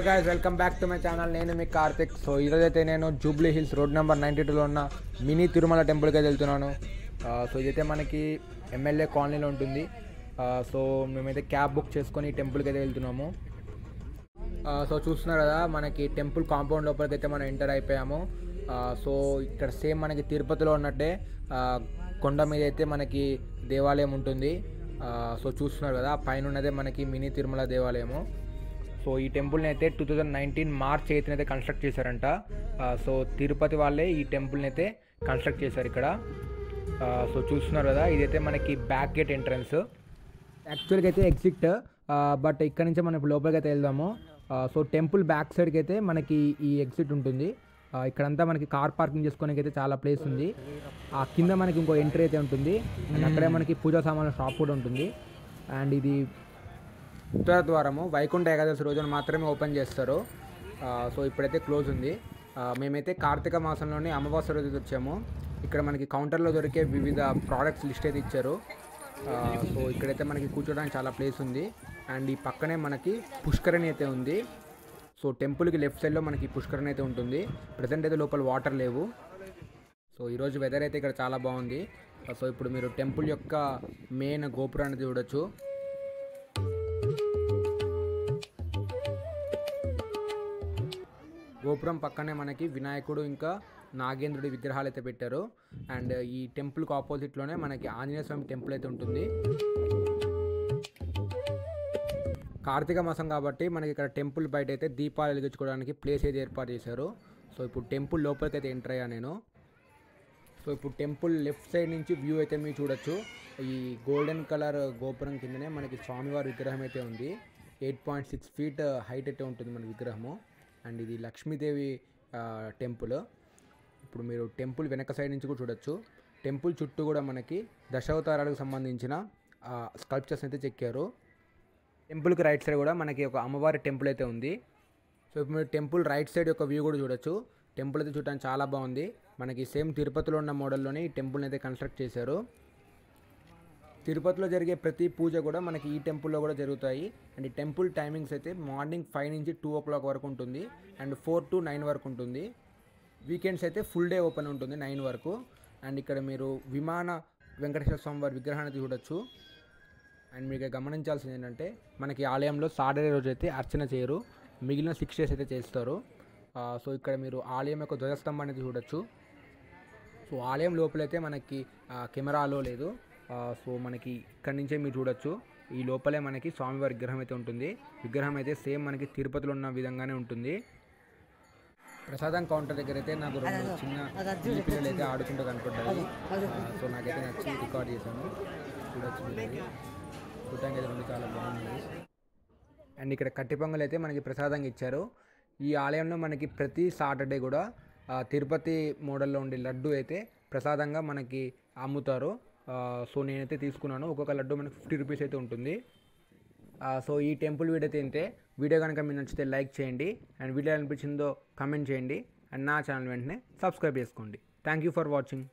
guys, welcome back to my channel. నేను మీ Karthik. So ఈరోజు అయితే నేను జూబ్లీ హిల్స్ రోడ్ నెంబర్ 92లో ఉన్న మినీ తిరుమల టెంపుల్కి అయితే వెళ్తున్నాను. సో ఇదైతే మనకి ఎమ్మెల్యే కాలనీలో ఉంటుంది. సో మేమైతే క్యాబ్ బుక్ చేసుకొని ఈ టెంపుల్కి అయితే వెళ్తున్నాము. సో చూస్తున్నారు కదా, మనకి టెంపుల్ కాంపౌండ్ లోపలికి అయితే మనం ఎంటర్ అయిపోయాము. సో ఇక్కడ సేమ్ మనకి తిరుపతిలో ఉన్నట్టే కొండ మీద అయితే మనకి దేవాలయం ఉంటుంది. సో చూస్తున్నారు కదా, పైన ఉన్నదే మనకి మినీ తిరుమల దేవాలయము. సో ఈ టెంపుల్ని అయితే 2019 మార్చ్ 8న అయితే కన్స్ట్రక్ట్ చేశారంట. సో తిరుపతి వాళ్ళే ఈ టెంపుల్ని అయితే కన్స్ట్రక్ట్ చేశారు ఇక్కడ. సో చూస్తున్నారు కదా, ఇదైతే మనకి బ్యాక్ గేట్ ఎంట్రన్స్. యాక్చువల్గా అయితే ఎగ్జిట్, బట్ ఇక్కడ నుంచి మనం ఇప్పుడు లోపలికి అయితే వెళ్దాము. సో టెంపుల్ బ్యాక్ సైడ్కి అయితే మనకి ఈ ఎగ్జిట్ ఉంటుంది. ఇక్కడంతా మనకి కార్ పార్కింగ్ చేసుకోవడానికి అయితే చాలా ప్లేస్ ఉంది. ఆ కింద మనకి ఇంకో ఎంట్రీ అయితే ఉంటుంది. అండ్ అక్కడే మనకి పూజా సామాన్ల షాప్ కూడా ఉంటుంది. అండ్ ఇది ఉత్తర ద్వారము. వైకుంఠ ఏకాదశి రోజున మాత్రమే ఓపెన్ చేస్తారు. సో ఇప్పుడైతే క్లోజ్ ఉంది. మేమైతే కార్తీక మాసంలోనే అమావాస్య రోజు వచ్చాము. ఇక్కడ మనకి కౌంటర్లో దొరికే వివిధ ప్రోడక్ట్స్ లిస్ట్ అయితే ఇచ్చారు. సో ఇక్కడైతే మనకి కూర్చోడానికి చాలా ప్లేస్ ఉంది. అండ్ ఈ పక్కనే మనకి పుష్కరిణి అయితే ఉంది. సో టెంపుల్కి లెఫ్ట్ సైడ్లో మనకి పుష్కరిణి అయితే ఉంటుంది. ప్రజెంట్ అయితే లోపల వాటర్ లేవు. సో ఈరోజు వెదర్ అయితే ఇక్కడ చాలా బాగుంది. సో ఇప్పుడు మీరు టెంపుల్ యొక్క మెయిన్ గోపురాన్ని చూడొచ్చు. గోపురం పక్కనే మనకి వినాయకుడు ఇంకా నాగేంద్రుడి విగ్రహాలు అయితే పెట్టారు. అండ్ ఈ టెంపుల్కి ఆపోజిట్లోనే మనకి ఆంజనేయ స్వామి టెంపుల్ అయితే ఉంటుంది. కార్తీక మాసం కాబట్టి మనకి ఇక్కడ టెంపుల్ బయట అయితే దీపాలు వెలిగించుకోవడానికి ప్లేస్ అయితే ఏర్పాటు చేశారు. సో ఇప్పుడు టెంపుల్ లోపలికి అయితే ఎంటర్ అయ్యా నేను. సో ఇప్పుడు టెంపుల్ లెఫ్ట్ సైడ్ నుంచి వ్యూ అయితే మీరు చూడొచ్చు. ఈ గోల్డెన్ కలర్ గోపురం కిందనే మనకి స్వామివారి విగ్రహం అయితే ఉంది. 8.6 feet హైట్ అయితే ఉంటుంది మన విగ్రహము. అండ్ ఇది లక్ష్మీదేవి టెంపుల్. ఇప్పుడు మీరు టెంపుల్ వెనక సైడ్ నుంచి కూడా చూడొచ్చు. టెంపుల్ చుట్టూ కూడా మనకి దశావతారాలకు సంబంధించిన స్కల్ప్చర్స్ అయితే చెక్కారు. టెంపుల్కి రైట్ సైడ్ కూడా మనకి ఒక అమ్మవారి టెంపుల్ అయితే ఉంది. సో ఇప్పుడు మీరు టెంపుల్ రైట్ సైడ్ యొక్క వ్యూ కూడా చూడొచ్చు. టెంపుల్ అయితే చూడడానికి చాలా బాగుంది. మనకి సేమ్ తిరుపతిలో ఉన్న మోడల్లోనే ఈ టెంపుల్ని అయితే కన్స్ట్రక్ట్ చేశారు. తిరుపతిలో జరిగే ప్రతి పూజ కూడా మనకి ఈ టెంపుల్లో కూడా జరుగుతాయి. అండ్ ఈ టెంపుల్ టైమింగ్స్ అయితే మార్నింగ్ 5 నుంచి 2 o'clock వరకు ఉంటుంది. అండ్ 4 to 9 వరకు ఉంటుంది. వీకెండ్స్ అయితే ఫుల్ డే ఓపెన్ ఉంటుంది 9 వరకు. అండ్ ఇక్కడ మీరు విమాన వెంకటేశ్వర స్వామి వారి విగ్రహాన్ని చూడొచ్చు. అండ్ మీకు గమనించాల్సింది ఏంటంటే, మనకి ఆలయంలో సాటర్డే రోజు అయితే అర్చన చేయరు, మిగిలిన 6 days అయితే చేస్తారు. సో ఇక్కడ మీరు ఆలయం యొక్క ధ్వజస్తంభం అనేది చూడొచ్చు. సో ఆలయం లోపలైతే మనకి కెమెరాలో లేదు. సో మనకి ఇక్కడి నుంచే మీరు చూడొచ్చు. ఈ లోపలే మనకి స్వామివారి విగ్రహం అయితే ఉంటుంది. విగ్రహం అయితే సేమ్ మనకి తిరుపతిలో ఉన్న విధంగానే ఉంటుంది. ప్రసాదం కౌంటర్ దగ్గర అయితే నాకు 2 చిన్న పిల్లలు అయితే ఆడుకుంటూ కనపడ్డాయి. సో నాకైతే నచ్చి రికార్డ్ చేశాను. చూడొచ్చు, చూడటానికి అయితే 2 చాలా బాగుంది. అండ్ ఇక్కడ కట్టి పొంగల్ అయితే మనకి ప్రసాదంగా ఇచ్చారు. ఈ ఆలయంలో మనకి ప్రతి సాటర్డే కూడా తిరుపతి మోడల్లో ఉండే లడ్డు అయితే ప్రసాదంగా మనకి అమ్ముతారు. సో నేనైతే తీసుకున్నాను. ఒక్కొక్క లడ్డు మనకి 50 rupees అయితే ఉంటుంది. సో ఈ టెంపుల్ వీడియో అయితే ఇంతే. వీడియో కనుక మీకు నచ్చితే లైక్ చేయండి. అండ్ వీడియో అనిపించిందో కమెంట్ చేయండి. అండ్ నా ఛానల్ వెంటనే సబ్స్క్రైబ్ చేసుకోండి. Thank you for watching.